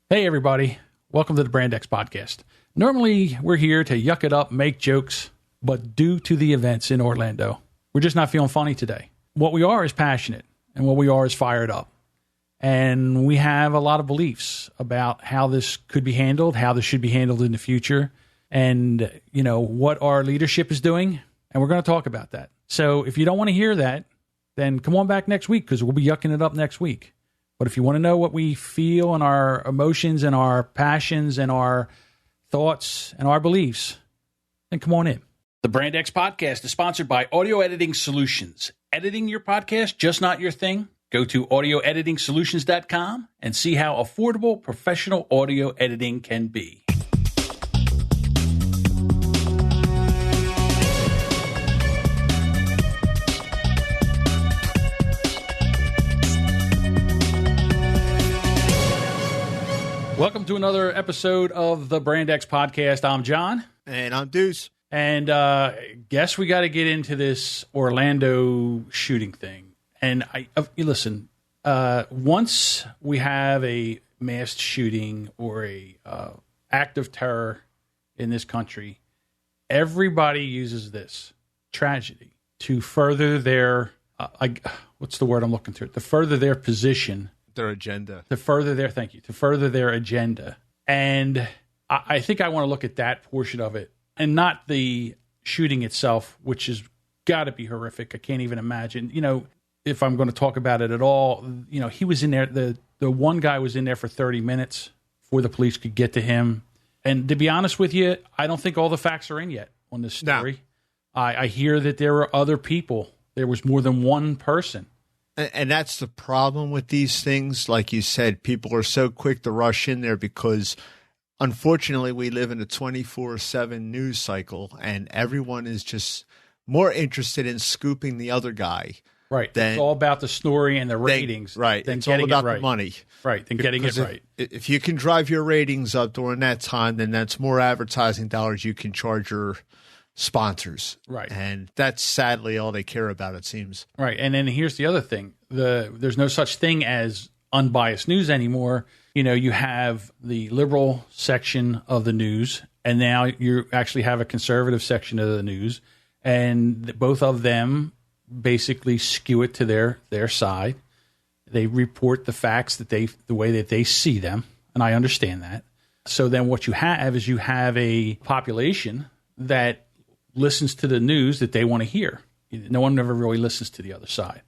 Hey, everybody. Welcome to the Brand X podcast. Normally, we're here to yuck it up, make jokes, but due to the events in Orlando, we're just not feeling funny today. What we are is passionate, and what we are is fired up. And we have a lot of beliefs about how this could be handled, how this should be handled in the future, and, you know, what our leadership is doing. And we're going to talk about that. So if you don't want to hear that, then come on back next week because we'll be yucking it up next week. But if you want to know what we feel and our emotions and our passions and our thoughts and our beliefs, then come on in. The Brand X podcast is sponsored by Audio Editing Solutions. Editing your podcast, just not your thing? Go to audioeditingsolutions.com and see how affordable professional audio editing can be. Welcome to another episode of the Brand X podcast. I'm John. And I'm Deuce. And guess we got to get into this Orlando shooting thing. And listen, once we have a mass shooting or a act of terror in this country, everybody uses this tragedy to further their, what's the word I'm looking for? To further their position. Their agenda. To further their agenda. And I think I want to look at that portion of it and not the shooting itself, which has got to be horrific. I can't even imagine, if I'm going to talk about it at all. He was in there. The one guy was in there for 30 minutes before the police could get to him. And to be honest with you, I don't think all the facts are in yet on this story. No. I hear that there were other people. There was more than one person. And that's the problem with these things. Like you said, people are so quick to rush in there because, unfortunately, we live in a 24/7 news cycle, and everyone is just more interested in scooping the other guy. Right. It's all about the story and the ratings. Right. It's all about the money. Right. Than getting it right. If you can drive your ratings up during that time, then that's more advertising dollars you can charge your sponsors. Right. And that's sadly all they care about, it seems. Right. And then here's the other thing. There's no such thing as unbiased news anymore. You have the liberal section of the news, and now you actually have a conservative section of the news, and both of them basically skew it to their side. They report the facts the way that they see them, and I understand that. So then what you have is a population that listens to the news that they want to hear. No one ever really listens to the other side.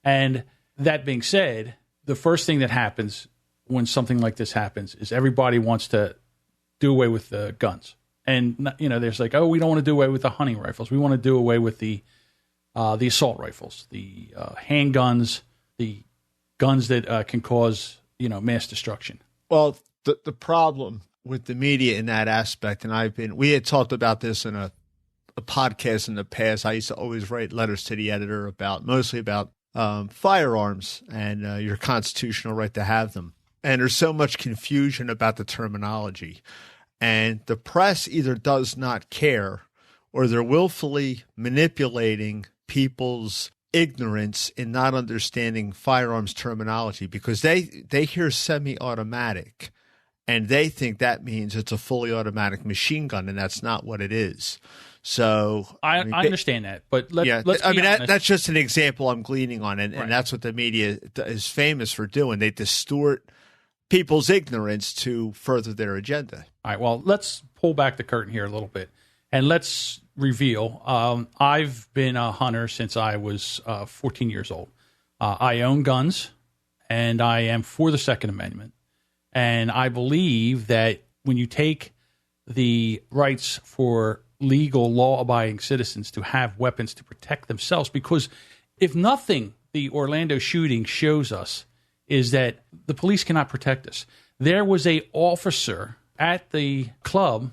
And that being said, the first thing that happens when something like this happens is everybody wants to do away with the guns. And, there's like, we don't want to do away with the hunting rifles. We want to do away with the assault rifles, the handguns, the guns that can cause, mass destruction. Well, the problem with the media in that aspect, and we had talked about this in a podcast in the past. I used to always write letters to the editor mostly about firearms and your constitutional right to have them. And there's so much confusion about the terminology. And the press either does not care or they're willfully manipulating people's ignorance in not understanding firearms terminology because they hear semi-automatic and they think that means it's a fully automatic machine gun, and that's not what it is. So I understand that, but let's that's just an example I'm gleaning on, and that's what the media is famous for doing. They distort people's ignorance to further their agenda. All right, well, let's pull back the curtain here a little bit, and let's reveal. I've been a hunter since I was 14 years old. I own guns, and I am for the Second Amendment, and I believe that when you take the rights for legal, law-abiding citizens to have weapons to protect themselves, because if nothing the Orlando shooting shows us is that the police cannot protect us. There was a officer at the club,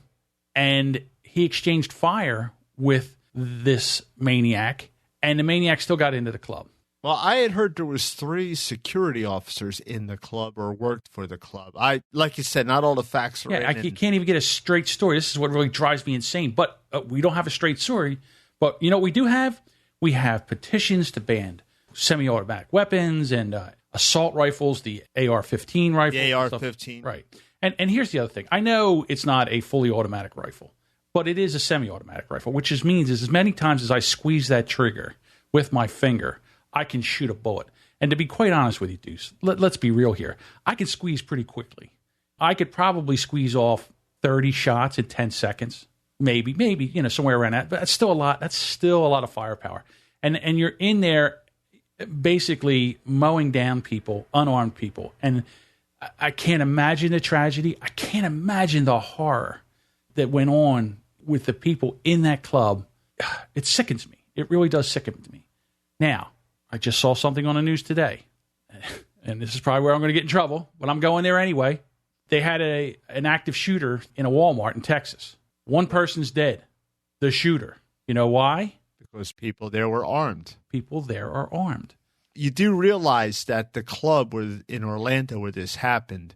and he exchanged fire with this maniac, and the maniac still got into the club. Well, I had heard there was 3 security officers in the club or worked for the club. Like you said, not all the facts are in. You can't even get a straight story. This is what really drives me insane. But we don't have a straight story. But what we do have? We have petitions to ban semi-automatic weapons and assault rifles, the AR-15 rifle. The AR-15. Right. And here's the other thing. I know it's not a fully automatic rifle, but it is a semi-automatic rifle, which means as many times as I squeeze that trigger with my finger, I can shoot a bullet. And to be quite honest with you, Deuce, let's be real here. I can squeeze pretty quickly. I could probably squeeze off 30 shots in 10 seconds, maybe, somewhere around that. But that's still a lot. That's still a lot of firepower. And you're in there basically mowing down people, unarmed people. And I can't imagine the tragedy. I can't imagine the horror that went on with the people in that club. It sickens me. It really does sicken me. Now, I just saw something on the news today, and this is probably where I'm going to get in trouble, but I'm going there anyway. They had an active shooter in a Walmart in Texas. One person's dead, the shooter. You know why? Because people there were armed. People there are armed. You do realize that the club in Orlando where this happened,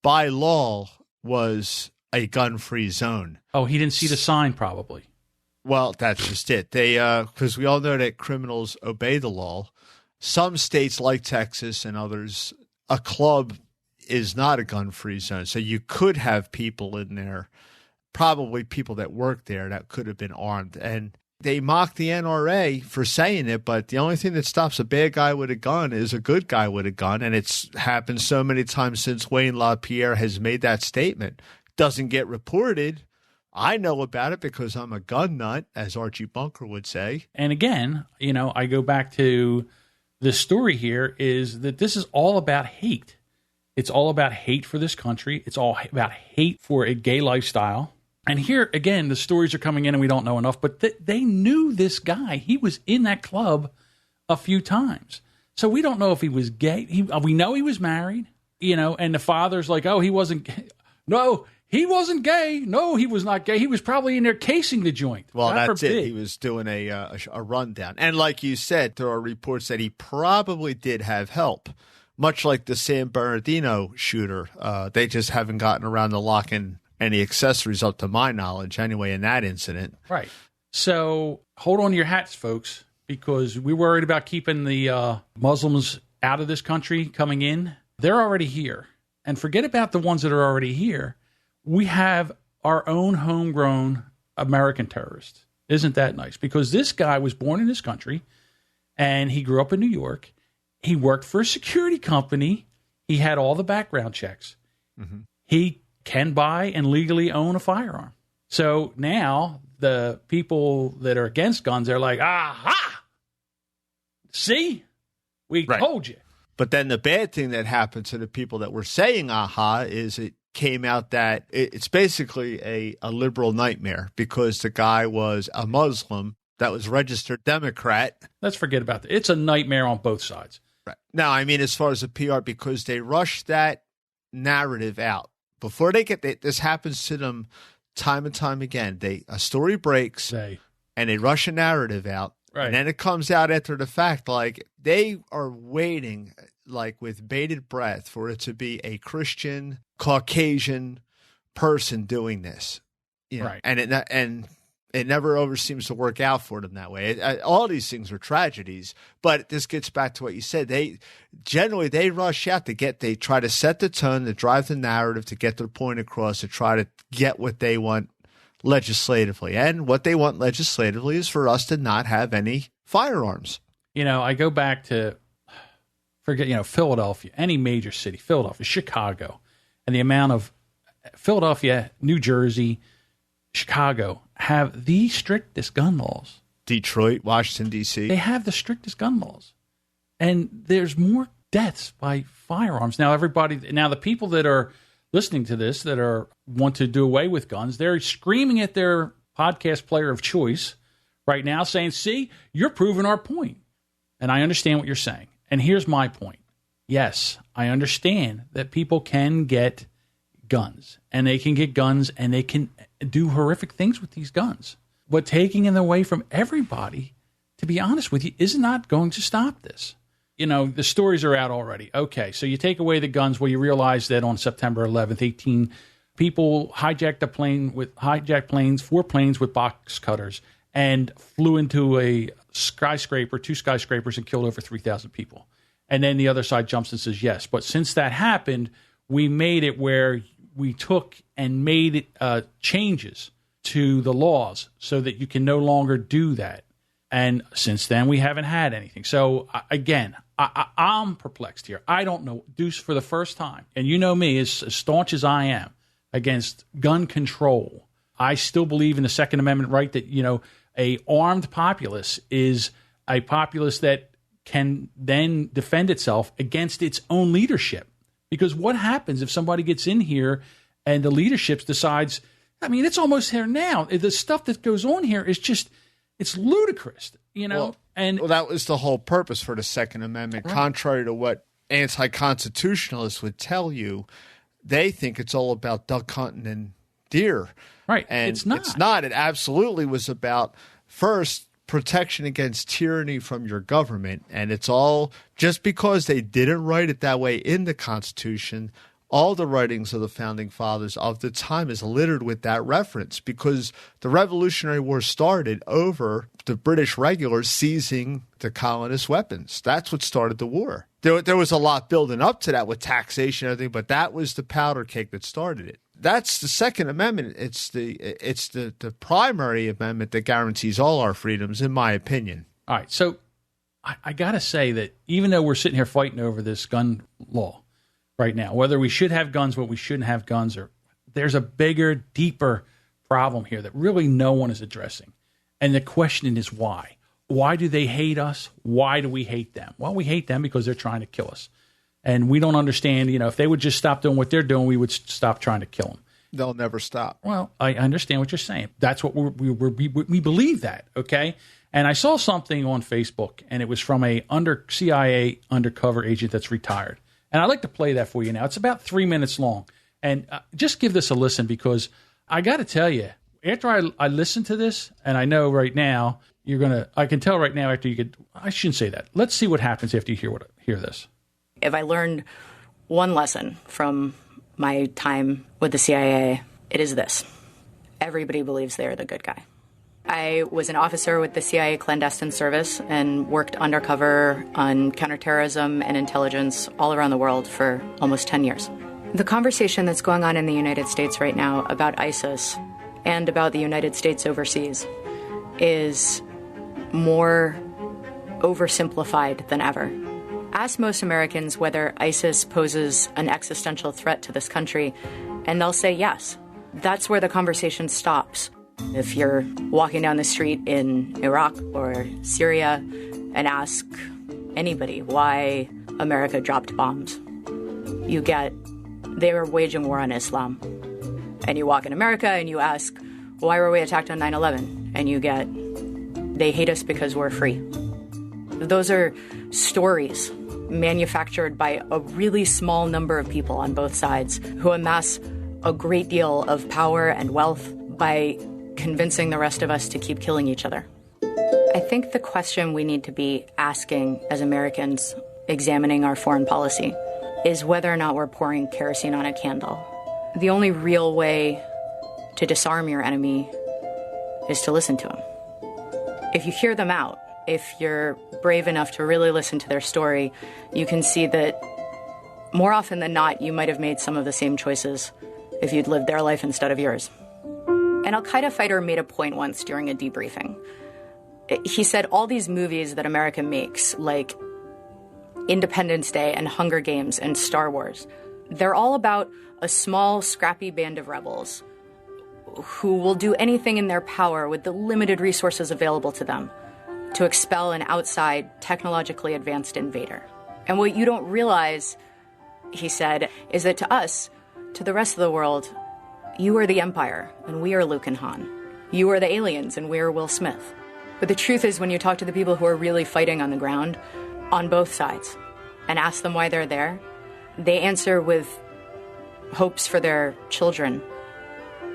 by law, was a gun-free zone. Oh, he didn't see the sign, probably. Well, that's just it. They because we all know that criminals obey the law. Some states, like Texas and others, a club is not a gun-free zone. So you could have people in there, probably people that work there, that could have been armed. And they mock the NRA for saying it, but the only thing that stops a bad guy with a gun is a good guy with a gun. And it's happened so many times since Wayne LaPierre has made that statement. Doesn't get reported. I know about it because I'm a gun nut, as Archie Bunker would say. And again, I go back to the story here is that this is all about hate. It's all about hate for this country. It's all about hate for a gay lifestyle. And here, again, the stories are coming in and we don't know enough, but they knew this guy. He was in that club a few times. So we don't know if he was gay. We know he was married, and the father's like, oh, he wasn't gay. No, he wasn't gay. No, he was not gay. He was probably in there casing the joint. Well, that's it. He was doing a rundown. And like you said, there are reports that he probably did have help, much like the San Bernardino shooter. They just haven't gotten around to locking any accessories up to my knowledge anyway in that incident. Right. So hold on to your hats, folks, because we're worried about keeping the Muslims out of this country coming in. They're already here. And forget about the ones that are already here. We have our own homegrown American terrorists. Isn't that nice? Because this guy was born in this country and he grew up in New York. He worked for a security company. He had all the background checks. Mm-hmm. He can buy and legally own a firearm. So now the people that are against guns are like, aha! See? We told you. But then the bad thing that happened to the people that were saying aha is it came out that it's basically a liberal nightmare because the guy was a Muslim that was registered Democrat. Let's forget about that. It's a nightmare on both sides. Right. Now, I mean, as far as the PR, because they rush that narrative out. Before they get this happens to them time and time again. A story breaks and they rush a narrative out. Right. And then it comes out after the fact, like they are waiting like with bated breath for it to be a Christian Caucasian person doing this. Right. And it never ever seems to work out for them that way. All these things are tragedies, but this gets back to what you said. They rush out they try to set the tone, to drive the narrative, to get their point across, to try to get what they want legislatively. And what they want legislatively is for us to not have any firearms. I go back to Philadelphia, any major city, Philadelphia, Chicago, and the amount of Philadelphia, New Jersey, Chicago have the strictest gun laws. Detroit, Washington, D.C. They have the strictest gun laws. And there's more deaths by firearms. Now, the people that are listening to this that want to do away with guns, they're screaming at their podcast player of choice right now saying, see, you're proving our point. And I understand what you're saying. And here's my point. Yes, I understand that people can get guns and they can get guns and they can do horrific things with these guns. But taking them away from everybody, to be honest with you, is not going to stop this. The stories are out already. Okay, so you take away the guns. Well, you realize that on September 11th, 18 people hijacked 4 planes with box cutters and flew into a skyscraper, 2 skyscrapers, and killed over 3,000 people. And then the other side jumps and says yes. But since that happened, we made it where we took and made changes to the laws so that you can no longer do that. And since then, we haven't had anything. So, again, I'm perplexed here. I don't know. Deuce, for the first time, and you know me, as staunch as I am against gun control, I still believe in the Second Amendment right that, a armed populace is a populace that can then defend itself against its own leadership. Because what happens if somebody gets in here and the leadership decides, it's almost here now. The stuff that goes on here is just, it's ludicrous, Well, that was the whole purpose for the Second Amendment. Right. Contrary to what anti-constitutionalists would tell you, they think it's all about duck hunting and deer. Right. And it's not. It's not. It absolutely was about, first, protection against tyranny from your government. And it's all just because they didn't write it that way in the Constitution. All the writings of the Founding Fathers of the time is littered with that reference, because the Revolutionary War started over the British regulars seizing the colonists' weapons. That's what started the war. There was a lot building up to that with taxation and everything, but that was the powder keg that started it. That's the Second Amendment. It's the primary amendment that guarantees all our freedoms, in my opinion. All right. So I got to say that even though we're sitting here fighting over this gun law right now, whether we should have guns, what we shouldn't have guns, or there's a bigger, deeper problem here that really no one is addressing. And the question is why? Why do they hate us? Why do we hate them? Well, we hate them because they're trying to kill us. And we don't understand, if they would just stop doing what they're doing, we would stop trying to kill them. They'll never stop. Well, I understand what you're saying. That's what we believe that, okay? And I saw something on Facebook, and it was from a CIA undercover agent that's retired. And I'd like to play that for you now. It's about 3 minutes long. And just give this a listen, because I got to tell you, after I listen to this, and I know right now, I can tell right now after you get, I shouldn't say that. Let's see what happens after you hear this. If I learned one lesson from my time with the CIA, it is this. Everybody believes they're the good guy. I was an officer with the CIA clandestine service and worked undercover on counterterrorism and intelligence all around the world for almost 10 years. The conversation that's going on in the United States right now about ISIS and about the United States overseas is more oversimplified than ever. Ask most Americans whether ISIS poses an existential threat to this country, and they'll say yes. That's where the conversation stops. If you're walking down the street in Iraq or Syria and ask anybody why America dropped bombs, you get, they were waging war on Islam. And you walk in America and you ask, why were we attacked on 9/11? And you get, they hate us because we're free. Those are stories manufactured by a really small number of people on both sides who amass a great deal of power and wealth by convincing the rest of us to keep killing each other. I think the question we need to be asking as Americans examining our foreign policy is whether or not we're pouring kerosene on a candle. The only real way to disarm your enemy is to listen to them. If you hear them out, if you're brave enough to really listen to their story, you can see that more often than not, you might have made some of the same choices if you'd lived their life instead of yours. An al-Qaeda fighter made a point once during a debriefing. He said all these movies that America makes, like Independence Day and Hunger Games and Star Wars, they're all about a small, scrappy band of rebels who will do anything in their power with the limited resources available to them to expel an outside, technologically advanced invader. And what you don't realize, he said, is that to us, to the rest of the world, you are the Empire, and we are Luke and Han. You are the aliens, and we are Will Smith. But the truth is, when you talk to the people who are really fighting on the ground, on both sides, and ask them why they're there, they answer with hopes for their children,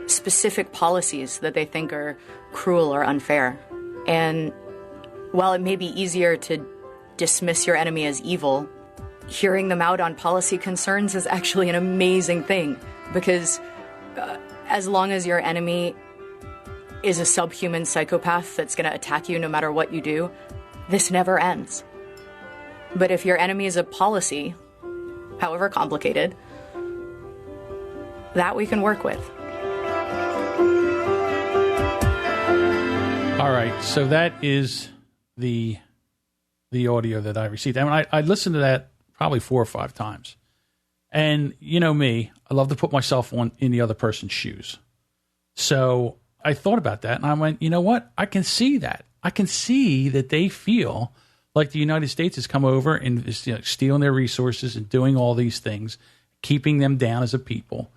specific policies that they think are cruel or unfair. And while it may be easier to dismiss your enemy as evil, hearing them out on policy concerns is actually an amazing thing, because as long as your enemy is a subhuman psychopath that's going to attack you no matter what you do, this never ends. But if your enemy is a policy, however complicated, that we can work with. All right, so that is the audio that I received. And I listened to that probably 4 or 5 times. And you know me, I love to put myself in the other person's shoes. So I thought about that, and I went, you know what? I can see that. I can see that they feel like the United States has come over and is, stealing their resources and doing all these things, keeping them down as a people,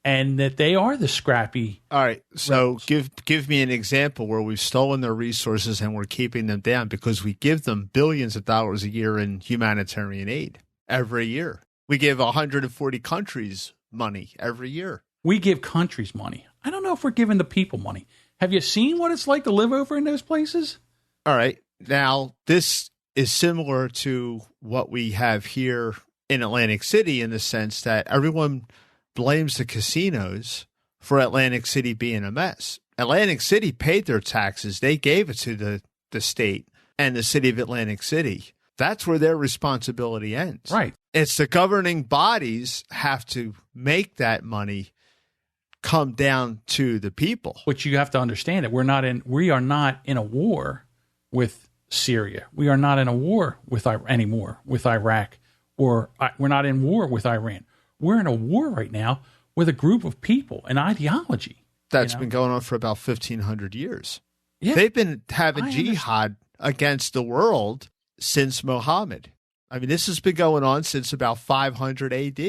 and that they are the scrappy. All right. So give me an example where we've stolen their resources and we're keeping them down, because we give them billions of dollars a year in humanitarian aid every year. We give 140 countries money every year. We give countries money. I don't know if we're giving the people money. Have you seen what it's like to live over in those places? All right. Now, this is similar to what we have here in Atlantic City, in the sense that everyone blames the casinos for Atlantic City being a mess. Atlantic City paid their taxes. They gave it to the state and the city of Atlantic City. That's where their responsibility ends. Right. It's the governing bodies have to make that money come down to the people. But you have to understand that we are not in a war with Syria. We are not in a war with anymore with Iraq, or we're not in war with Iran. We're in a war right now with a group of people, an ideology that's been going on for about 1,500 years. Yeah, they've been having jihad against the world since Muhammad. I mean, this has been going on since about 500 AD.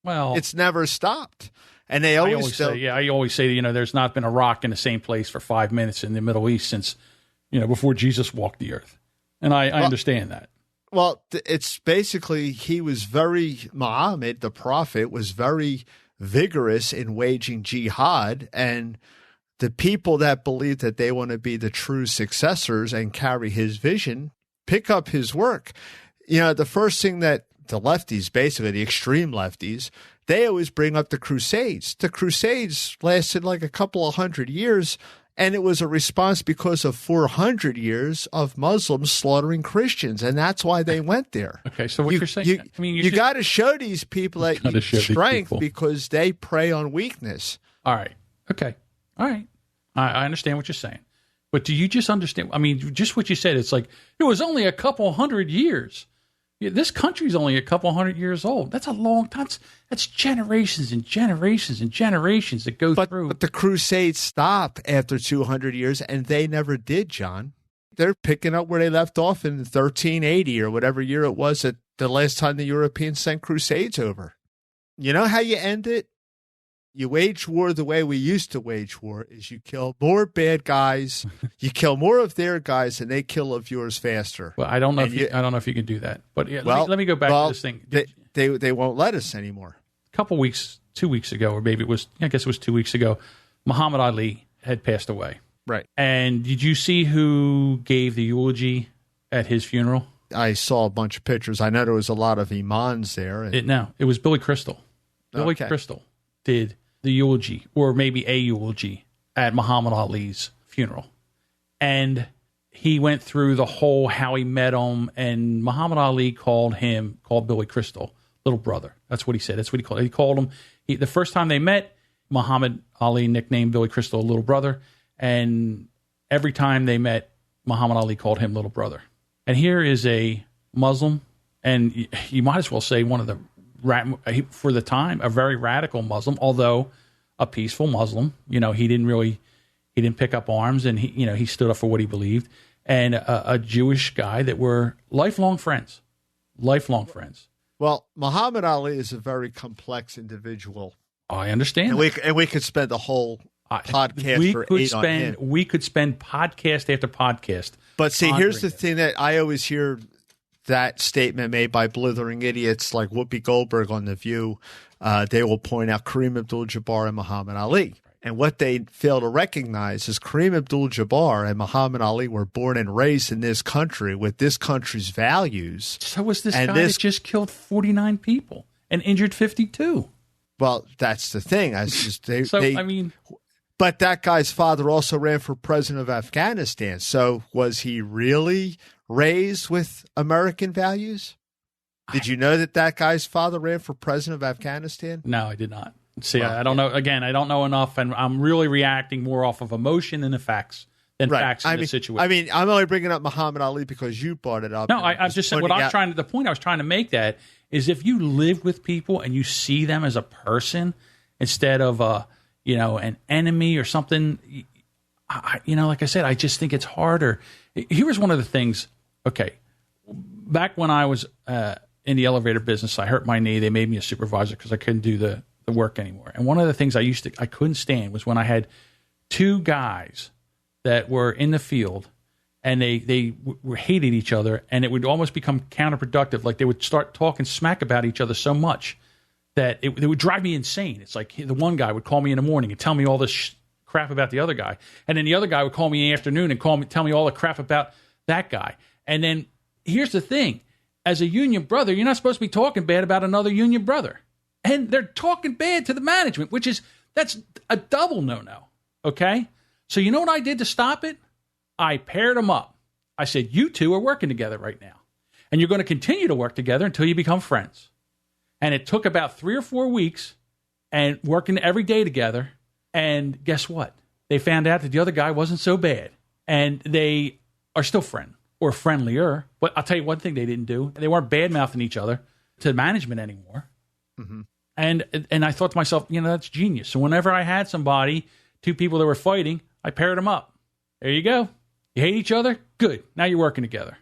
Well, it's never stopped. And I always say, there's not been a rock in the same place for 5 minutes in the Middle East since, before Jesus walked the earth. And I understand that. Well, it's basically Muhammad, the prophet, was very vigorous in waging jihad, and the people that believe that they want to be the true successors and carry his vision pick up his work. The first thing that the lefties, basically the extreme lefties, they always bring up the Crusades. The Crusades lasted like a couple of 100 years, and it was a response because of 400 years of Muslims slaughtering Christians, and that's why they went there. Okay, so what you're saying, you got to show these people that strength because they prey on weakness. All right. Okay. All right. I understand what you're saying. But do you just understand? I mean, just what you said, it's like, it was only a couple 100 years. This country's only a couple 100 years old. That's a long time. That's generations and generations and generations that go through. But the Crusades stopped after 200 years, and they never did, John. They're picking up where they left off in 1380 or whatever year it was at the last time the Europeans sent Crusades over. You know how you end it? You wage war the way we used to wage war, is you kill more bad guys, you kill more of their guys, and they kill of yours faster. Well, I don't know if you can do that. But yeah, let me go back to this thing. They won't let us anymore. A couple weeks, 2 weeks ago, or maybe I guess it was 2 weeks ago, Muhammad Ali had passed away. Right. And did you see who gave the eulogy at his funeral? I saw a bunch of pictures. I know there was a lot of imams there. It was Billy Crystal. Billy Crystal did the eulogy, or maybe a eulogy, at Muhammad Ali's funeral. And he went through the whole how he met him, and Muhammad Ali called Billy Crystal little brother. That's what he said. That's what he called him. He called him, the first time they met, Muhammad Ali nicknamed Billy Crystal little brother, and every time they met, Muhammad Ali called him little brother. And here is a Muslim, and you might as well say one of the, for the time, a very radical Muslim, although a peaceful Muslim. He didn't pick up arms, and he stood up for what he believed. And a Jewish guy that were lifelong friends. Well, Muhammad Ali is a very complex individual. I understand. And we could spend the whole podcast on him. We could spend podcast after podcast. But see, here's the thing that I always hear that statement made by blithering idiots like Whoopi Goldberg on The View. They will point out Kareem Abdul-Jabbar and Muhammad Ali. And what they fail to recognize is Kareem Abdul-Jabbar and Muhammad Ali were born and raised in this country with this country's values. So was this guy that just killed 49 people and injured 52. Well, that's the thing. But that guy's father also ran for president of Afghanistan. So was he really raised with American values? Did you know that guy's father ran for president of Afghanistan? No, I did not. See, I don't know. Again, I don't know enough, and I'm really reacting more off of emotion than the facts facts in the situation. I mean, I'm only bringing up Muhammad Ali because you brought it up. No, I've just said the point I was trying to make that is if you live with people and you see them as a person instead of an enemy or something, like I said, I just think it's harder. Here was one of the things. Okay, back when I was in the elevator business, I hurt my knee. They made me a supervisor because I couldn't do the work anymore. And one of the things I couldn't stand was when I had two guys that were in the field and they hated each other, and it would almost become counterproductive. Like they would start talking smack about each other so much that it would drive me insane. It's like the one guy would call me in the morning and tell me all this crap about the other guy, and then the other guy would call me in the afternoon and tell me all the crap about that guy. And then here's the thing. As a union brother, you're not supposed to be talking bad about another union brother. And they're talking bad to the management, that's a double no-no, okay? So you know what I did to stop it? I paired them up. I said, you two are working together right now, and you're going to continue to work together until you become friends. And it took about 3 or 4 weeks and working every day together, and guess what? They found out that the other guy wasn't so bad, and they are still friends, or friendlier. But I'll tell you one thing they didn't do. They weren't bad-mouthing each other to management anymore. Mm-hmm. And I thought to myself, that's genius. So whenever I had two people that were fighting, I paired them up. There you go. You hate each other? Good. Now you're working together.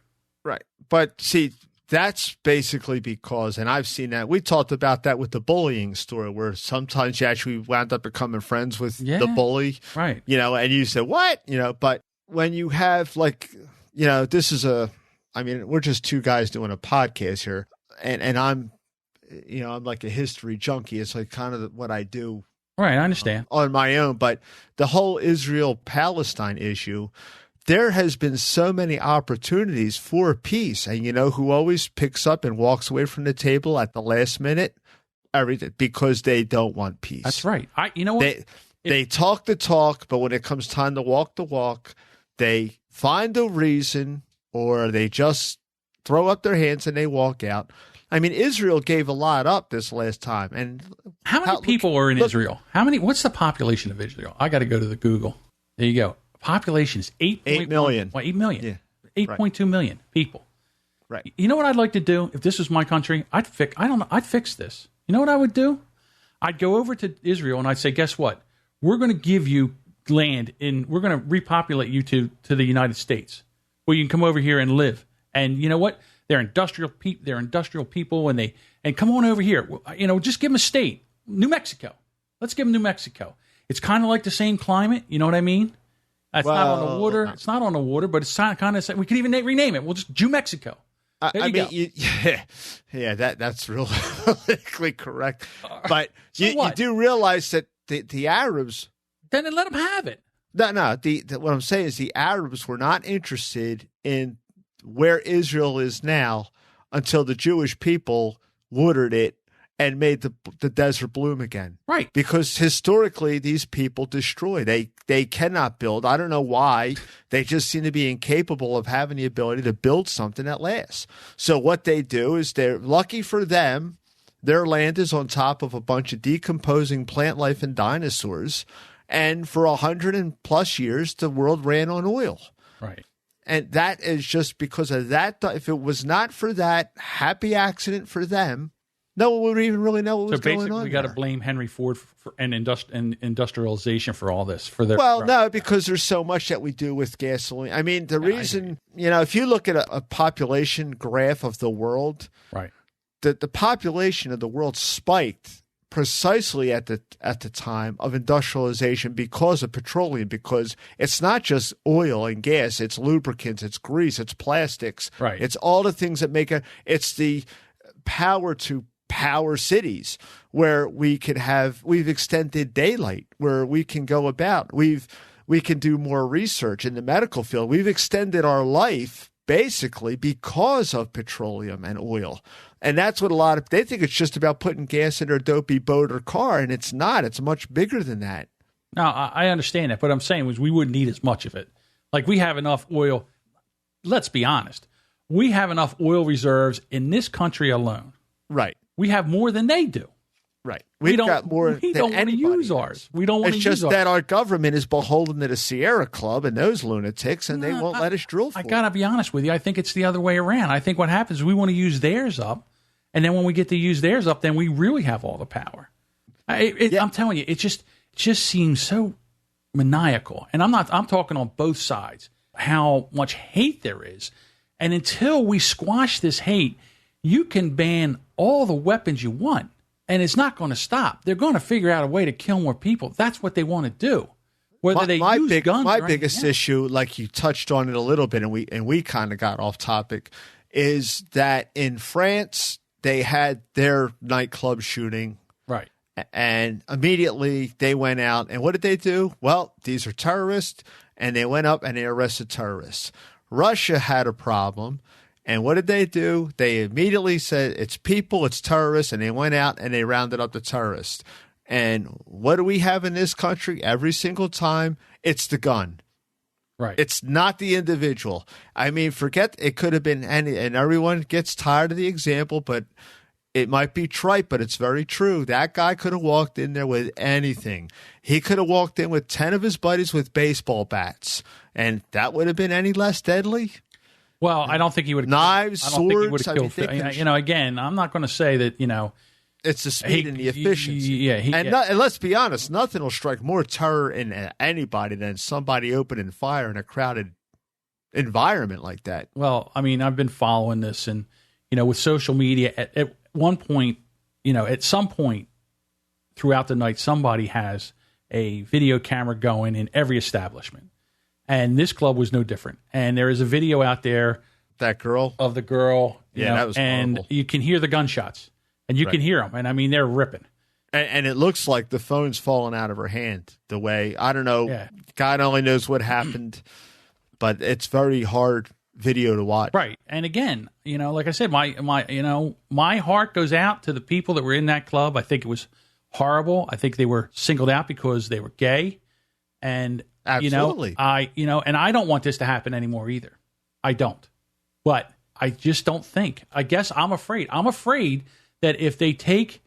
Right. But see, that's basically because, and I've seen that, we talked about that with the bullying story, where sometimes you actually wound up becoming friends with the bully. Right. And you said, what? But when you have this is we're just two guys doing a podcast here, and I'm like a history junkie. It's like kind of what I do. Right, I understand. On my own. But the whole Israel-Palestine issue, there has been so many opportunities for peace. And who always picks up and walks away from the table at the last minute? Everything. Because they don't want peace. That's right. You know what? They talk the talk, but when it comes time to walk the walk, they find a reason, or they just throw up their hands and they walk out. I mean, Israel gave a lot up this last time. And how many people are in Israel? What's the population of Israel? I got to go to the Google. There you go. Population is 8 million. 8 million. Yeah. 8.2 million people. Right. You know what I'd like to do if this was my country? I'd fix this. You know what I would do? I'd go over to Israel and I'd say, guess what? We're going to give you land we're going to repopulate you to the United States, where you can come over here and live. And you know what? They're industrial people, and come on over here. Just give them a state, New Mexico. Let's give them New Mexico. It's kind of like the same climate. You know what I mean? It's not on the water. It's not on the water, but it's kind of. We could even rename it. We'll just New Mexico. That's really politically correct. But you do realize that the Arabs. Then let them have it. No. What I'm saying is the Arabs were not interested in where Israel is now until the Jewish people watered it and made the desert bloom again. Right. Because historically, these people destroy. They cannot build. I don't know why. They just seem to be incapable of having the ability to build something that lasts. So what they do is, they're lucky for them, their land is on top of a bunch of decomposing plant life and dinosaurs. And for 100+ years, the world ran on oil. Right. And that is just because of that. If it was not for that happy accident for them, no one would even really know what was going on. So basically, we got to blame Henry Ford and industrialization for all this. No, because there's so much that we do with gasoline. I mean, the reason, if you look at a population graph of the world, right, the population of the world spiked precisely at the time of industrialization because of petroleum, because it's not just oil and gas, it's lubricants, it's grease, it's plastics, right? It's all the things that make it's the power to power cities, where we've extended daylight, where we can go about, we can do more research in the medical field. We've extended our life basically because of petroleum and oil. And that's what they think it's just about putting gas in their dopey boat or car, and it's not. It's much bigger than that. Now, I understand that, but I'm saying we wouldn't need as much of it. Like, we have enough oil. Let's be honest. we have enough oil reserves in this country alone. Right. We have more than they do. Right. We've got more We don't want to use ours. We don't want to use ours. It's just that our government is beholden to the Sierra Club and those lunatics, and they won't let us drill for I got to be honest with you. I think it's the other way around. I think what happens is we want to use theirs up, and then when we get to use theirs up, then we really have all the power. I'm telling you, it just seems so maniacal. And I'm talking on both sides, how much hate there is. And until we squash this hate, you can ban all the weapons you want, and it's not going to stop. They're going to figure out a way to kill more people. That's what they want to do. Whether they use guns my or biggest issue, like you touched on it a little bit, and we kind of got off topic, is that in France they had their nightclub shooting, right? And immediately they went out, and what did they do? Well, these are terrorists, and they went up and they arrested terrorists. Russia had a problem. And what did they do? They immediately said, it's people, it's terrorists, and they went out and they rounded up the terrorists. And what do we have in this country every single time? It's the gun. Right. It's not the individual. I mean, forget it could have been any, and everyone gets tired of the example, but it might be trite, but it's very true. That guy could have walked in there with anything. He could have walked in with 10 of his buddies with baseball bats, and that would have been any less deadly. Well, I don't think he would have knives, I don't swords. Think he would have killed. Again, I'm not going to say that. It's the speed and the efficiency. And let's be honest, nothing will strike more terror in anybody than somebody opening fire in a crowded environment like that. Well, I mean, I've been following this, and with social media, at one point, at some point throughout the night, somebody has a video camera going in every establishment. And this club was no different. And there is a video out there. That girl? Of the girl. That was and horrible. You can hear the gunshots. And you can hear them. And, I mean, they're ripping. And it looks like the phone's falling out of her hand the way, I don't know, God only knows what happened. But it's very hard video to watch. Right. And again, like I said, my heart goes out to the people that were in that club. I think it was horrible. I think they were singled out because they were gay. And absolutely. And I don't want this to happen anymore either. I don't. But I just don't think. I guess I'm afraid. I'm afraid that if they take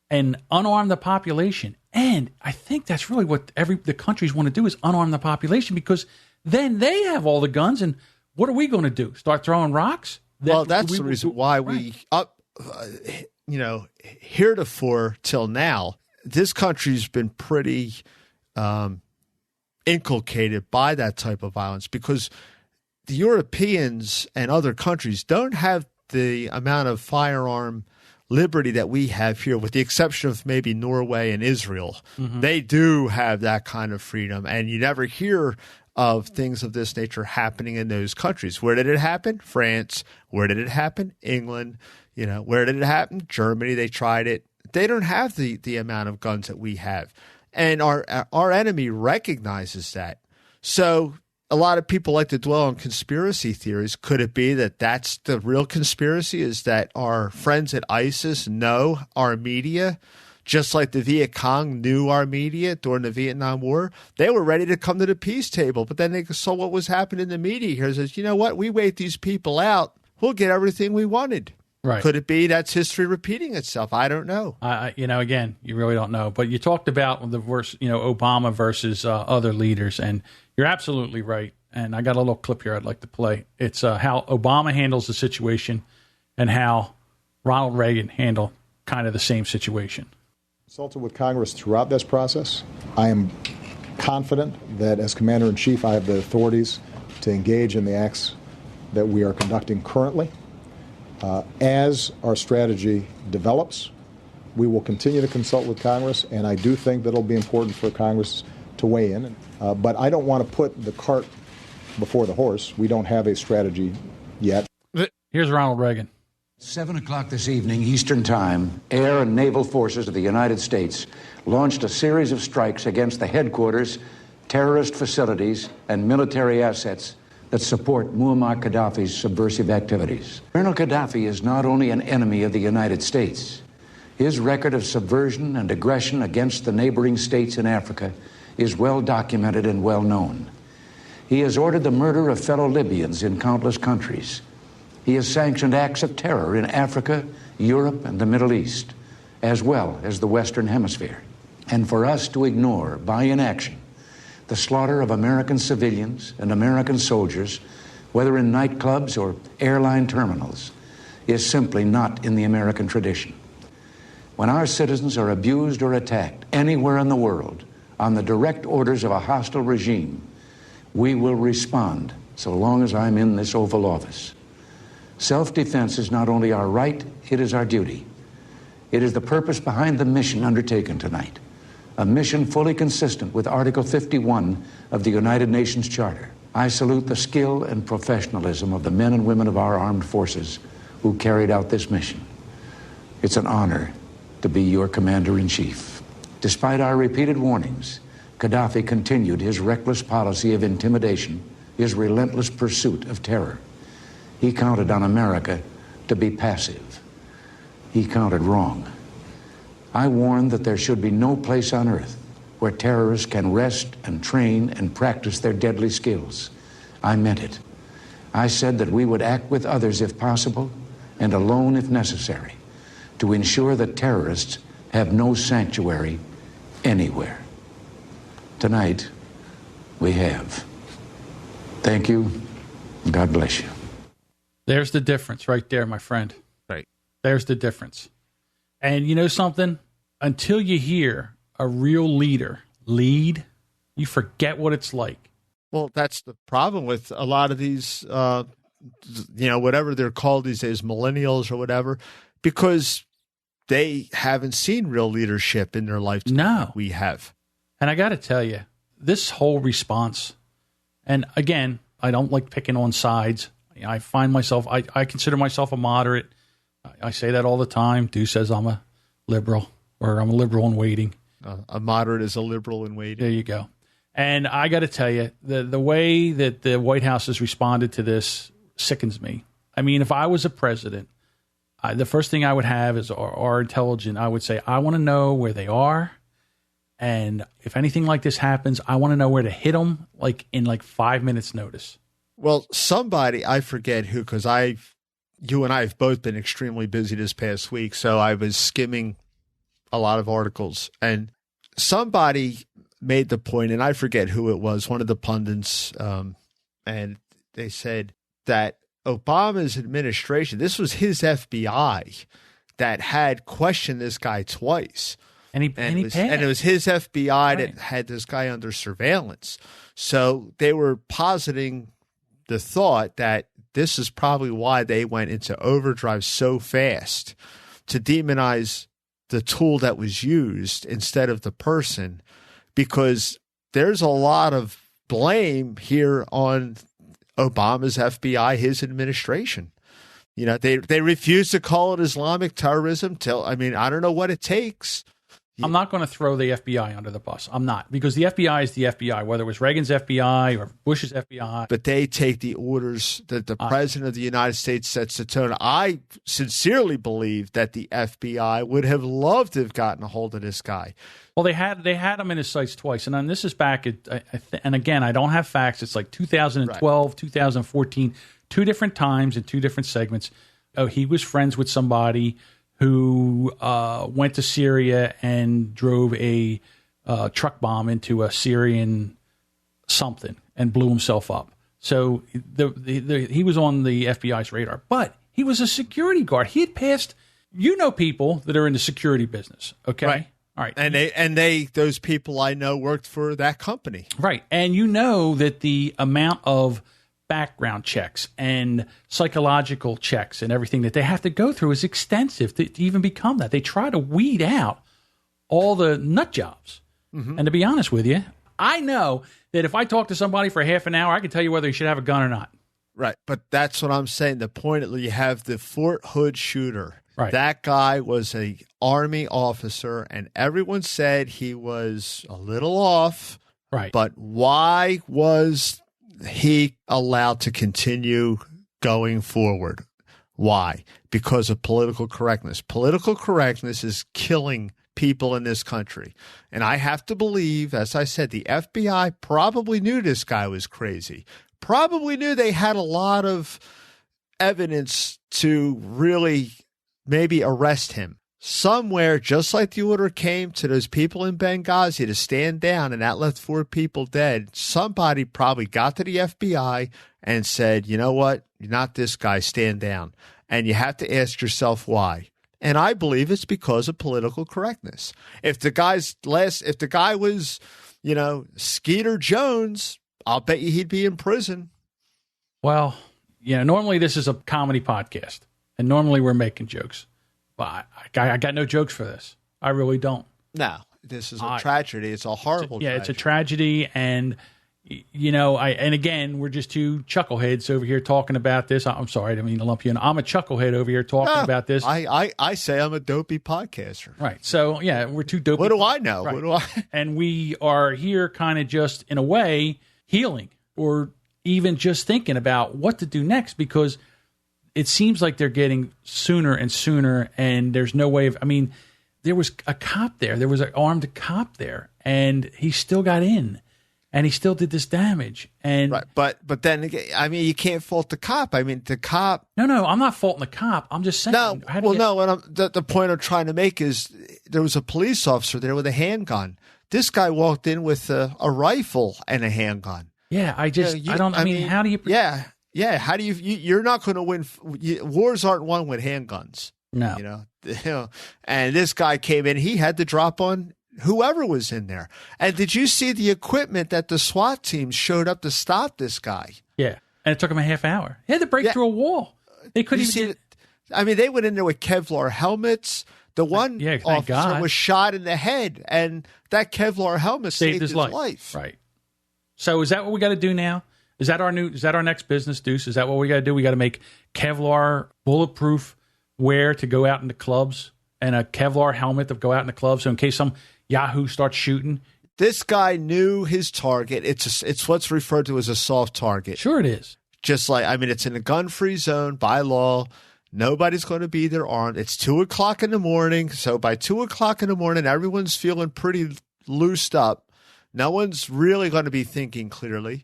and unarm the population, and I think that's really what the countries want to do is unarm the population, because then they have all the guns, and what are we going to do? Start throwing rocks? Well, that's the reason why we heretofore till now, this country's been pretty inculcated by that type of violence, because the Europeans and other countries don't have the amount of firearm liberty that we have here, with the exception of maybe Norway and Israel. Mm-hmm. They do have that kind of freedom, and you never hear of things of this nature happening in those countries. Where did it happen? France. Where did it happen? England. Where did it happen? Germany. They tried it. They don't have the amount of guns that we have. And our enemy recognizes that. So a lot of people like to dwell on conspiracy theories. Could it be that that's the real conspiracy, is that our friends at ISIS know our media, just like the Viet Cong knew our media during the Vietnam War? They were ready to come to the peace table, but then they saw what was happening in the media here. Says, you know what? We wait these people out, we'll get everything we wanted. Right. Could it be that's history repeating itself? I don't know. Again, you really don't know. But you talked about Obama versus other leaders, and you're absolutely right. And I got a little clip here I'd like to play. It's how Obama handles the situation and how Ronald Reagan handled kind of the same situation. Consulted with Congress throughout this process. I am confident that as Commander-in-Chief, I have the authorities to engage in the acts that we are conducting currently. As our strategy develops, we will continue to consult with Congress, and I do think that it'll be important for Congress to weigh in. But I don't want to put the cart before the horse. We don't have a strategy yet. Here's Ronald Reagan. 7 o'clock this evening, Eastern Time, air and naval forces of the United States launched a series of strikes against the headquarters, terrorist facilities, and military assets that support Muammar Gaddafi's subversive activities. Colonel Gaddafi is not only an enemy of the United States. His record of subversion and aggression against the neighboring states in Africa is well documented and well known. He has ordered the murder of fellow Libyans in countless countries. He has sanctioned acts of terror in Africa, Europe, and the Middle East, as well as the Western Hemisphere. And for us to ignore, by inaction, the slaughter of American civilians and American soldiers, whether in nightclubs or airline terminals, is simply not in the American tradition. When our citizens are abused or attacked anywhere in the world on the direct orders of a hostile regime, we will respond so long as I'm in this Oval Office. Self-defense is not only our right, it is our duty. It is the purpose behind the mission undertaken tonight, a mission fully consistent with Article 51 of the United Nations Charter. I salute the skill and professionalism of the men and women of our armed forces who carried out this mission. It's an honor to be your commander-in-chief. Despite our repeated warnings, Gaddafi continued his reckless policy of intimidation, his relentless pursuit of terror. He counted on America to be passive. He counted wrong. I warned that there should be no place on earth where terrorists can rest and train and practice their deadly skills. I meant it. I said that we would act with others if possible and alone if necessary to ensure that terrorists have no sanctuary anywhere. Tonight, we have. Thank you, and God bless you. There's the difference right there, my friend. Right. There's the difference. And you know something? Until you hear a real leader lead, you forget what it's like. Well, that's the problem with a lot of these, whatever they're called these days, millennials or whatever, because they haven't seen real leadership in their lifetime. No. We have. And I got to tell you, this whole response, and again, I don't like picking on sides. I find myself, I consider myself a moderate. I say that all the time. Du says I'm a liberal, or I'm a liberal in waiting. A moderate is a liberal in waiting. There you go. And I got to tell you, the way that the White House has responded to this sickens me. I mean, if I was a president, the first thing I would have is our intelligence. I would say, I want to know where they are. And if anything like this happens, I want to know where to hit them, in 5 minutes notice. Well, somebody, I forget who, because you and I have both been extremely busy this past week. So I was skimming a lot of articles, and somebody made the point, and I forget who it was, one of the pundits, and they said that Obama's administration, this was his FBI that had questioned this guy twice. And it was his FBI that had this guy under surveillance. So they were positing the thought that this is probably why they went into overdrive so fast, to demonize the tool that was used instead of the person, because there's a lot of blame here on Obama's FBI, his administration. They refuse to call it Islamic terrorism. I don't know what it takes. I'm not going to throw the FBI under the bus. I'm not, because the FBI is the FBI, whether it was Reagan's FBI or Bush's FBI. But they take the orders that the president of the United States sets the tone. I sincerely believe that the FBI would have loved to have gotten a hold of this guy. Well, they had him in his sights twice. And then this is back at, and again, I don't have facts. It's 2012, 2014, two different times in two different segments. Oh, he was friends with somebody who went to Syria and drove a truck bomb into a Syrian something and blew himself up. So he was on the FBI's radar, but he was a security guard. He had passed, people that are in the security business. Okay. Right. All right. And those people I know worked for that company. Right. And that the amount of background checks and psychological checks and everything that they have to go through is extensive to even become that. They try to weed out all the nut jobs. Mm-hmm. And to be honest with you, I know that if I talk to somebody for half an hour, I can tell you whether he should have a gun or not. Right. But that's what I'm saying. The point, you have the Fort Hood shooter. Right. That guy was an Army officer, and everyone said he was a little off. Right. But why was he allowed to continue going forward? Why? Because of political correctness. Political correctness is killing people in this country. And I have to believe, as I said, the FBI probably knew this guy was crazy. Probably knew they had a lot of evidence to really maybe arrest him. Somewhere, just like the order came to those people in Benghazi to stand down and that left 4 people dead, somebody probably got to the FBI and said, you know what, you're not this guy, stand down. And you have to ask yourself why. And I believe it's because of political correctness. If the guy was, Skeeter Jones, I'll bet you he'd be in prison. Well, normally this is a comedy podcast, and normally we're making jokes. But I got no jokes for this. I really don't. No, this is a tragedy. It's a horrible tragedy. It's a tragedy. And, and again, we're just two chuckleheads over here talking about this. I'm sorry, I didn't mean to lump you in. I'm a chucklehead over here talking about this. I say I'm a dopey podcaster. Right. So, yeah, we're two dopey. What do I know? Right. What do I? And we are here kind of just, in a way, healing or even just thinking about what to do next, because it seems like they're getting sooner and sooner, and there's no way of, there was a cop there. There was an armed cop there, and he still got in, and he still did this damage. And right, but then, you can't fault the cop. The cop. No, I'm not faulting the cop. I'm just saying. The point I'm trying to make is there was a police officer there with a handgun. This guy walked in with a rifle and a handgun. Yeah, how do you? Yeah. How do you're not going to win. Wars aren't won with handguns. No. And this guy came in, he had to drop on whoever was in there. And did you see the equipment that the SWAT team showed up to stop this guy? Yeah. And it took him a half hour. He had to break through a wall. They couldn't even they went in there with Kevlar helmets. The one officer was shot in the head, and that Kevlar helmet saved his life. Right. So is that what we got to do now? Is that our next business, Deuce? Is that what we got to do? We got to make Kevlar bulletproof wear to go out into clubs, and a Kevlar helmet to go out in the clubs. So in case some Yahoo starts shooting. This guy knew his target. It's what's referred to as a soft target. Sure it is. Just like, it's in a gun-free zone by law. Nobody's going to be there armed. It's 2:00 in the morning. So by 2:00 in the morning, everyone's feeling pretty loosed up. No one's really going to be thinking clearly.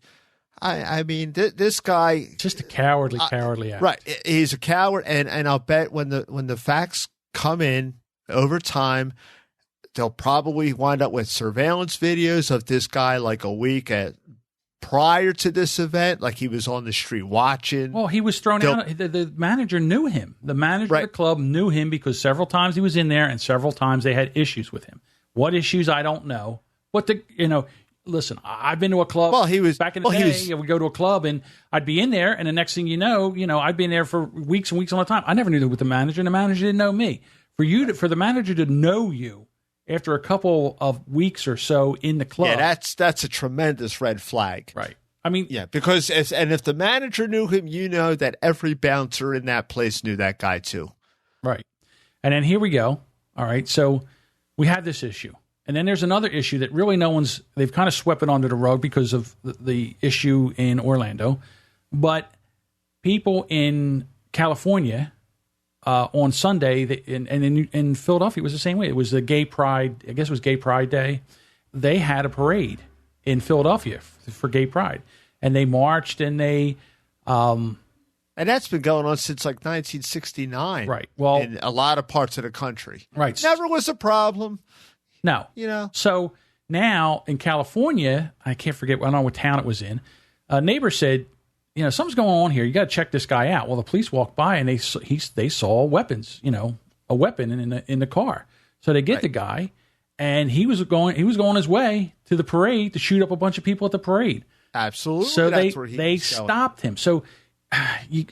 This guy just a cowardly act. Right, he's a coward, and I'll bet when the facts come in over time, they'll probably wind up with surveillance videos of this guy like a week prior to this event, like he was on the street watching. Well, he was thrown out. The manager knew him. The manager of the club knew him because several times he was in there, and several times they had issues with him. What issues, I don't know. Listen, I've been to a club. Well, he was back in the day. We go to a club, and I'd be in there, and the next thing you know, I'd been there for weeks and weeks on a time. I never knew that with the manager, and the manager didn't know me. For the manager to know you after a couple of weeks or so in the club, that's a tremendous red flag, right? Because if the manager knew him, that every bouncer in that place knew that guy too, right? And then here we go. All right, so we have this issue. And then there's another issue that really they've kind of swept it under the rug because of the issue in Orlando. But people in California on Sunday, and in Philadelphia, it was the same way. It was the Gay Pride, I guess it was Gay Pride Day. They had a parade in Philadelphia for Gay Pride. And they marched and they... and that's been going on since like 1969. Right. Well, in a lot of parts of the country. Right. Never was a problem. No. So now in California, I can't forget, I don't know what town it was in, a neighbor said, something's going on here. You got to check this guy out. Well, the police walked by and they saw weapons, a weapon in the car. So they get the guy, and he was going his way to the parade to shoot up a bunch of people at the parade. Absolutely. So they stopped him. So you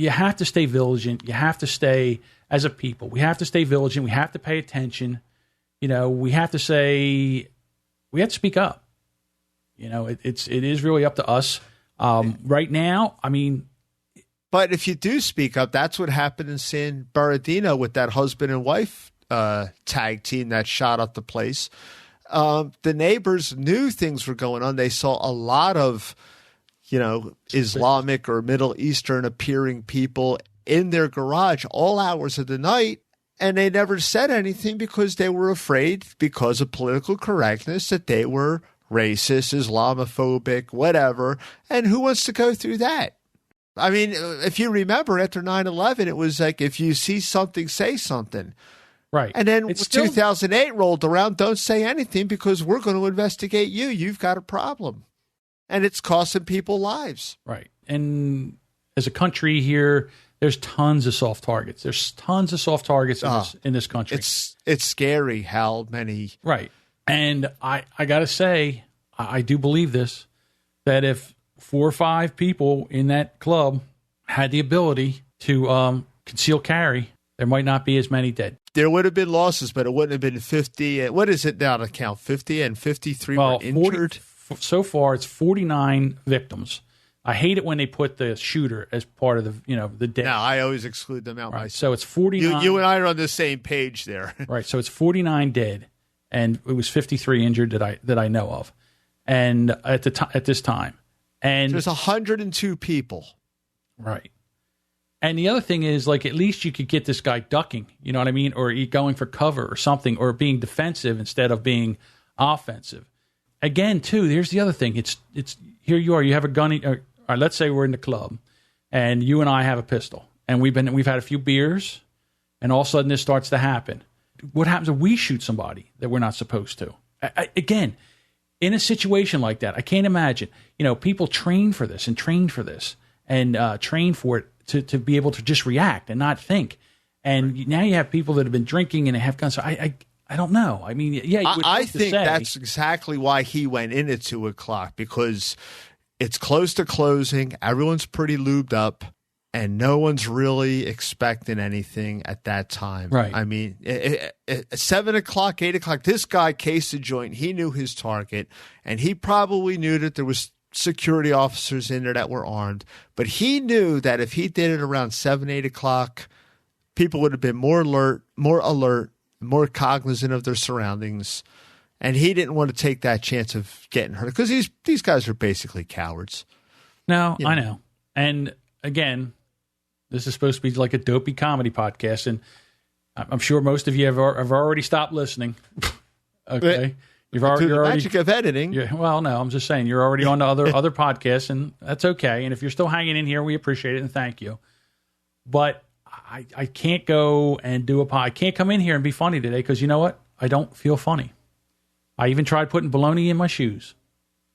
have to stay vigilant. You have to stay, as a people, we have to stay vigilant. We have to pay attention. We have to speak up. It is really up to us right now. But if you do speak up, that's what happened in San Bernardino with that husband and wife tag team that shot up the place. The neighbors knew things were going on. They saw a lot of, Islamic or Middle Eastern appearing people in their garage all hours of the night. And they never said anything because they were afraid, because of political correctness, that they were racist, Islamophobic, whatever. And who wants to go through that? I mean, if you remember, after 9/11, it was like, if you see something, say something. Right. And then It's still, 2008 rolled around, don't say anything because we're going to investigate you. You've got a problem. And it's costing people lives. right. And as a country here, there's tons of soft targets. There's tons of soft targets in this country. It's scary how many. Right. And I got to say, I do believe this, that if 4 or 5 people in that club had the ability to conceal carry, there might not be as many dead. There would have been losses, but it wouldn't have been 50. What is it now to count? 50 and 53 were injured? So far, it's 49 victims. I hate it when they put the shooter as part of the dead. No, I always exclude them out. Right. So it's 49. You and I are on the same page there. Right. So it's 49 dead, and it was 53 injured that I know of, and at this time, and there's 102 people. Right. And the other thing is, like, at least you could get this guy ducking, you know what I mean, or going for cover or something, or being defensive instead of being offensive. Again, too, here's the other thing. It's here you are. You have a gun. All right, let's say we're in the club, and you and I have a pistol, and we've had a few beers, and all of a sudden this starts to happen. What happens if we shoot somebody that we're not supposed to? Again, in a situation like that, I can't imagine. People train for this and train for it to be able to just react and not think. And now you have people that have been drinking and they have guns. So I don't know. I mean, yeah, I think that's exactly why he went in at 2:00, because it's close to closing. Everyone's pretty lubed up, and no one's really expecting anything at that time. Right. I mean, at 7:00, 8:00, this guy cased the joint. He knew his target, and he probably knew that there was security officers in there that were armed. But he knew that if he did it around 7, 8:00, people would have been more alert, more cognizant of their surroundings, and he didn't want to take that chance of getting hurt because these guys are basically cowards. No, I know. And again, this is supposed to be like a dopey comedy podcast, and I'm sure most of you have already stopped listening. Okay, you're already magic of editing. Yeah, well, no, I'm just saying you're already on to other podcasts, and that's okay. And if you're still hanging in here, we appreciate it and thank you. But I can't go and do I can't come in here and be funny today because you know what? I don't feel funny. I even tried putting bologna in my shoes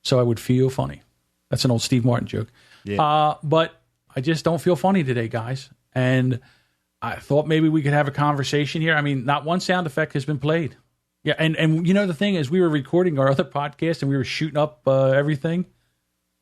so I would feel funny. That's an old Steve Martin joke. Yeah. But I just don't feel funny today, guys. And I thought maybe we could have a conversation here. I mean, not one sound effect has been played. Yeah, and the thing is, we were recording our other podcast and we were shooting up everything.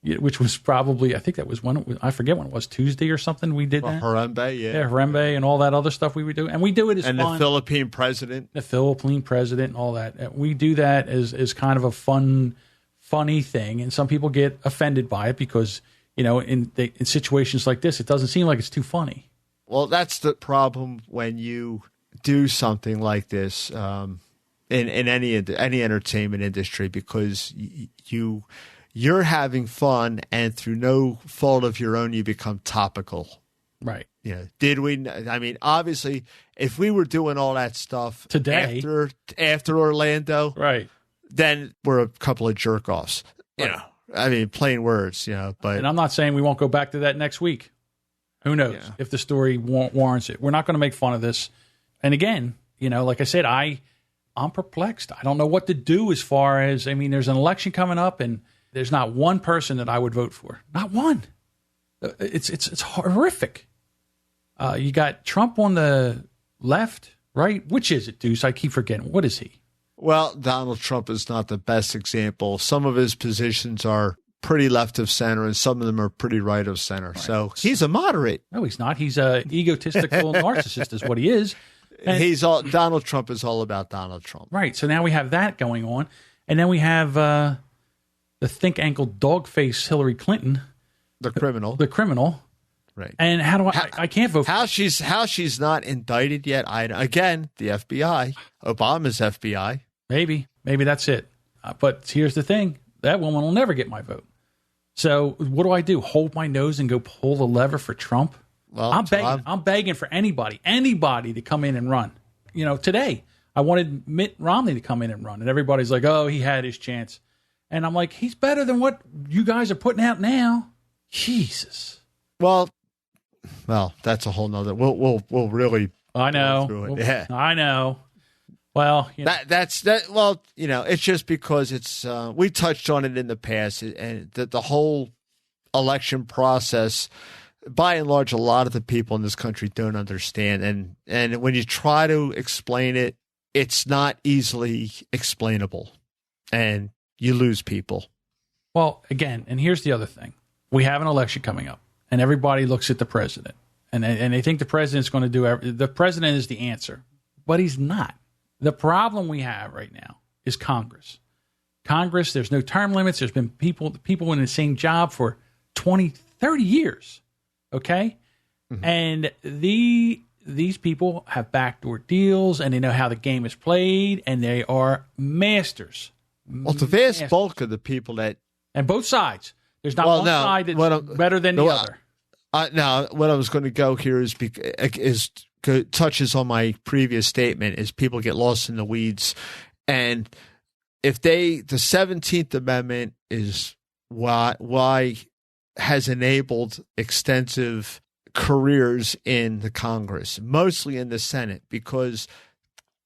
Which was probably, I think that was I forget when it was, Tuesday or something we did that. Harambe, yeah. Yeah, Harambe and all that other stuff we would do. And we do it as fun. And the Philippine president. And all that. We do that as kind of a funny thing. And some people get offended by it because, in situations like this, it doesn't seem like it's too funny. Well, that's the problem when you do something like this in any entertainment industry, because you're having fun, and through no fault of your own, you become topical. Right. Did we? I mean, obviously, if we were doing all that stuff today after Orlando, right, then we're a couple of jerk offs. Right. I mean, plain words. But and I'm not saying we won't go back to that next week. Who knows if the story warrants it? We're not going to make fun of this. And again, like I said, I'm perplexed. I don't know what to do as far as, there's an election coming up, and there's not one person that I would vote for. Not one. It's horrific. You got Trump on the left, right? Which is it, Deuce? I keep forgetting. What is he? Well, Donald Trump is not the best example. Some of his positions are pretty left of center, and some of them are pretty right of center. Right. So he's a moderate. No, he's not. He's a egotistical narcissist is what he is. And Donald Trump is all about Donald Trump. Right. So now we have that going on. And then we have the think ankle dog face Hillary Clinton. The criminal. The criminal. Right. And how do I can't vote for how she's not indicted yet. Again, the FBI, Obama's FBI. Maybe that's it. But here's the thing. That woman will never get my vote. So what do? Hold my nose and go pull the lever for Trump? Well, I'm begging for anybody to come in and run. Today I wanted Mitt Romney to come in and run, and everybody's like, "Oh, he had his chance," and I'm like, "He's better than what you guys are putting out now." Jesus. Well, that's a whole nother. We'll really. I know. Go through it. Yeah, I know. Well, that's that. Well, it's just because it's. We touched on it in the past, and the whole election process, by and large, a lot of the people in this country don't understand, and when you try to explain it, it's not easily explainable, and you lose people. Well, again, and here's the other thing: we have an election coming up, and everybody looks at the president, and they think the president's going to do the president is the answer, but he's not. The problem we have right now is Congress. Congress, there's no term limits. There's been people in the same job for 20, 30 years. Okay? Mm-hmm. And these people have backdoor deals, and they know how the game is played, and they are masters. Well, the vast bulk of the people that... And both sides. There's not one side that's better than the other. Now, what I was going to go here is touches on my previous statement is people get lost in the weeds. And if the 17th Amendment is why has enabled extensive careers in the Congress, mostly in the Senate, because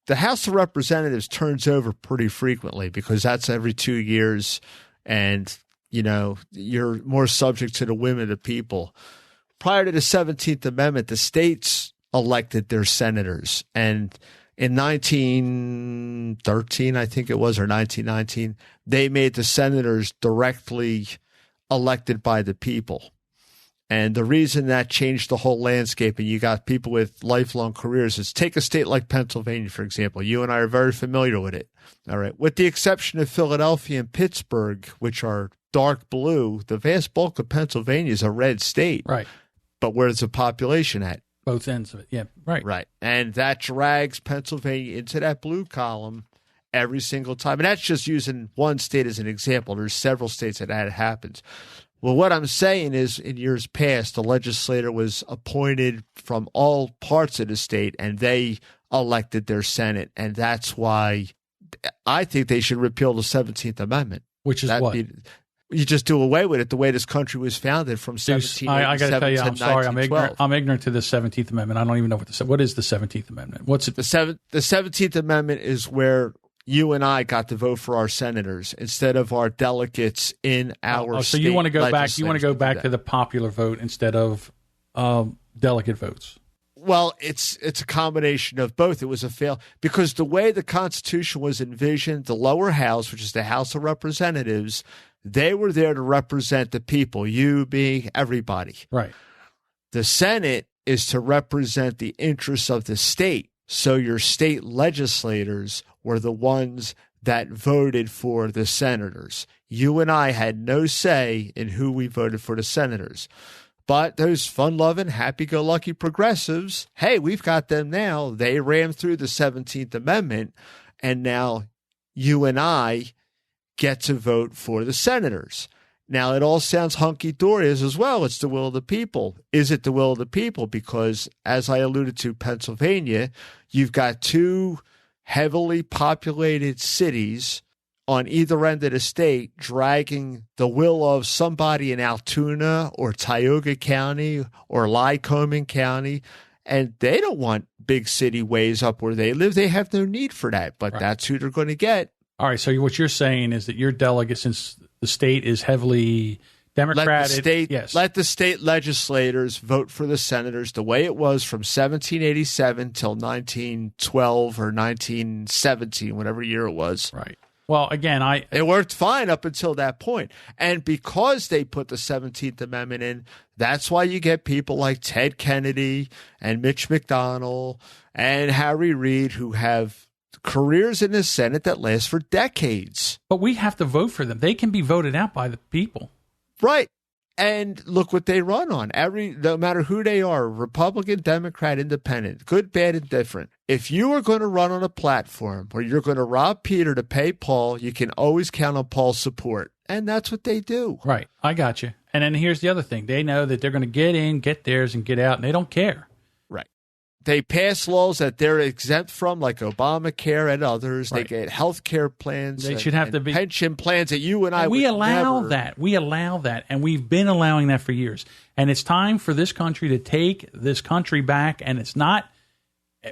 the House of Representatives turns over pretty frequently because that's every 2 years. And, you're more subject to the whim of the people. Prior to the 17th Amendment, the states elected their senators. And in 1913, I think it was, or 1919, they made the senators directly elected by the people. And the reason that changed the whole landscape, and you got people with lifelong careers, is take a state like Pennsylvania, for example. You and I are very familiar with it. All right. With the exception of Philadelphia and Pittsburgh, which are dark blue, the vast bulk of Pennsylvania is a red state. Right. But where's the population at? Both ends of it. Yeah, right. Right. And that drags Pennsylvania into that blue column every single time. And that's just using one state as an example. There's several states that happens. Well, what I'm saying is in years past, the legislator was appointed from all parts of the state, and they elected their Senate. And that's why I think they should repeal the 17th Amendment. Which is what? You just do away with it the way this country was founded from 1787 I got to tell you, I'm sorry, I'm ignorant to the 17th Amendment. I don't even know what is the 17th Amendment. What's it? The 17th Amendment is where you and I got to vote for our senators instead of our delegates in our state. So you want to go back? You want to go back to the popular vote instead of delegate votes? Well, it's a combination of both. It was a fail because the way the Constitution was envisioned, the lower house, which is the House of Representatives, they were there to represent the people, you being everybody. Right. The Senate is to represent the interests of the state. So your state legislators were the ones that voted for the senators. You and I had no say in who we voted for the senators. But those fun-loving, happy-go-lucky progressives, hey, we've got them now. They rammed through the 17th Amendment, and now you and I get to vote for the senators. Now, it all sounds hunky-dory as well. It's the will of the people. Is it the will of the people? Because, as I alluded to, Pennsylvania, you've got two heavily populated cities on either end of the state dragging the will of somebody in Altoona or Tioga County or Lycoming County, and they don't want big city ways up where they live. They have no need for that, but that's who they're going to get. All right, so what you're saying is that your delegate, since the state is heavily Democratic, let the state legislators vote for the senators the way it was from 1787 till 1912 or 1917, whatever year it was. Right. Well, again, it worked fine up until that point. And because they put the 17th Amendment in, that's why you get people like Ted Kennedy and Mitch McConnell and Harry Reid who have careers in the Senate that last for decades. But we have to vote for them. They can be voted out by the people. Right. And look what they run on. No matter who they are, Republican, Democrat, Independent, good, bad, and different. If you are going to run on a platform where you're going to rob Peter to pay Paul, you can always count on Paul's support. And that's what they do. Right. I got you. And then here's the other thing. They know that they're going to get in, get theirs, and get out, and they don't care. Right. They pass laws that they're exempt from, like Obamacare and others. Right. They get health care plans. They should have to be pension plans that you and I we would allow never. that. We allow that, and we've been allowing that for years. And it's time for this country to take this country back. And it's not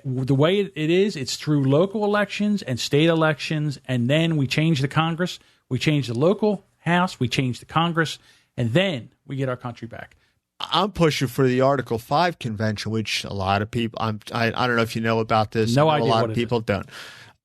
the way it is. It's through local elections and state elections, and then we change the Congress, we change the local House, we change the Congress, and then we get our country back. I'm pushing for the Article 5 convention, which a lot of people, I don't know if you know about this. No I know idea a lot what of it people don't.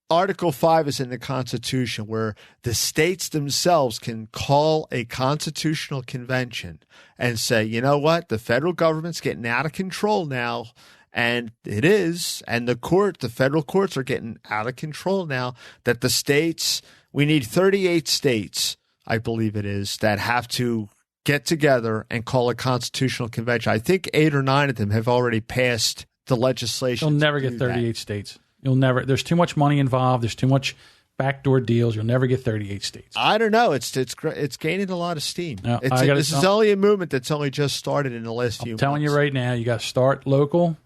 Article 5 is in the Constitution where the states themselves can call a constitutional convention and say, you know what, the federal government's getting out of control now. And it is. And the federal courts are getting out of control now, that the states, we need 38 states, I believe it is, that have to get together and call a constitutional convention. I think 8 or 9 of them have already passed the legislation. You'll never get 38 states. You'll never. There's too much money involved. There's too much backdoor deals. You'll never get 38 states. I don't know. It's gaining a lot of steam. No, this is only a movement that's only just started in the last few months. I'm telling you right now, you got to start local,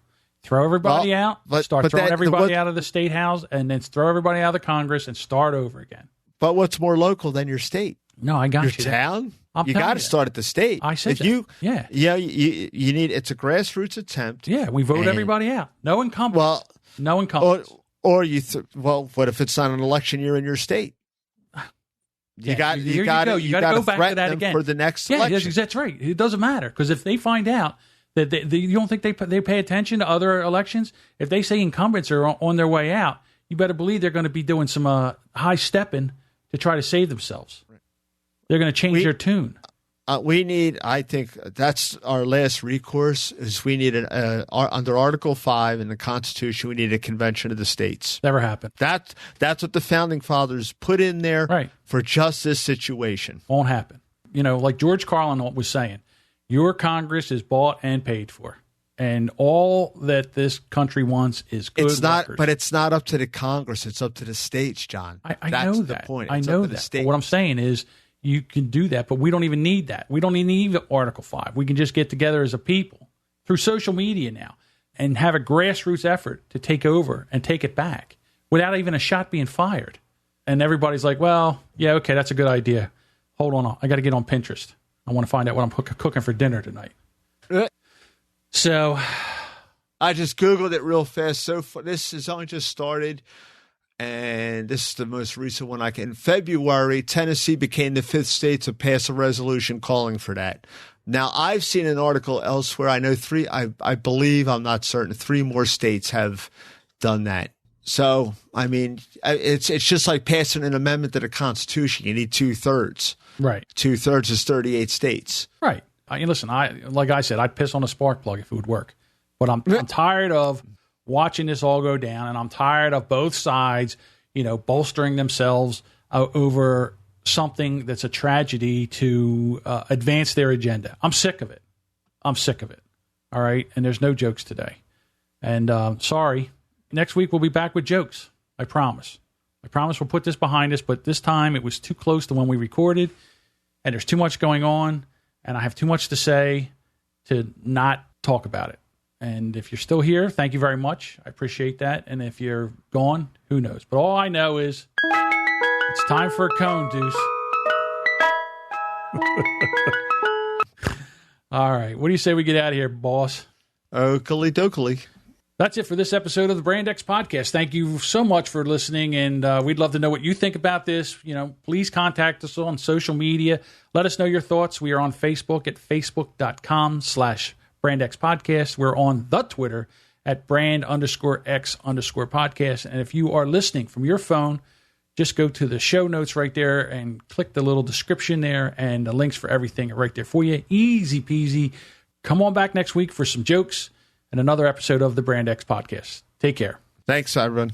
throw everybody out, start throwing everybody out of the state house, and then throw everybody out of the Congress and start over again. But what's more local than your state? No, I got your you. Town? You got to start at the state. I said you need. It's a grassroots attempt. Yeah, we vote everybody out. No incumbents. Well, no incumbents. Or what if it's not an election year in your state? You got to go back to that again for the next election. Yeah, that's right. It doesn't matter, because if they find out that you don't think they pay attention to other elections, if they say incumbents are on their way out, you better believe they're going to be doing some high stepping to try to save themselves. They're going to change their tune. I think that's our last recourse, is we need under Article 5 in the Constitution, we need a convention of the states. Never happened. That's what the founding fathers put in there for just this situation. Won't happen. Like George Carlin was saying, your Congress is bought and paid for. And all that this country wants is good workers. But it's not up to the Congress. It's up to the states, John. I That's know the that. point. I know that. But what I'm saying is, you can do that, but we don't even need that. We don't even need Article 5. We can just get together as a people through social media now and have a grassroots effort to take over and take it back without even a shot being fired. And everybody's like, well, yeah, okay, that's a good idea. Hold on. I got to get on Pinterest. I want to find out what I'm cooking for dinner tonight. So I just Googled it real fast. This has only just started. And this is the most recent one I can. In February, Tennessee became the 5th state to pass a resolution calling for that. Now, I've seen an article elsewhere. I know 3, I believe, I'm not certain, 3 more states have done that. So, I mean, it's just like passing an amendment to the Constitution. You need 2/3. Right. 2/3 is 38 states. Right. Listen, like I said, I'd piss on a spark plug if it would work. But I'm tired of watching this all go down, and I'm tired of both sides, bolstering themselves over something that's a tragedy to advance their agenda. I'm sick of it. All right, and there's no jokes today. And sorry, next week we'll be back with jokes. I promise. We'll put this behind us, but this time it was too close to when we recorded, and there's too much going on, and I have too much to say to not talk about it. And if you're still here, thank you very much. I appreciate that. And if you're gone, who knows? But all I know is it's time for a cone, Deuce. All right. What do you say we get out of here, boss? Oakley dokley. That's it for this episode of the Brand X Podcast. Thank you so much for listening, and we'd love to know what you think about this. Please contact us on social media. Let us know your thoughts. We are on Facebook at facebook.com/Brand X Podcast. We're on the Twitter at Brand_X_podcast. And if you are listening from your phone, just go to the show notes right there and click the little description there, and the links for everything are right there for you. Easy peasy. Come on back next week for some jokes and another episode of the Brand X Podcast. Take care. Thanks, everyone.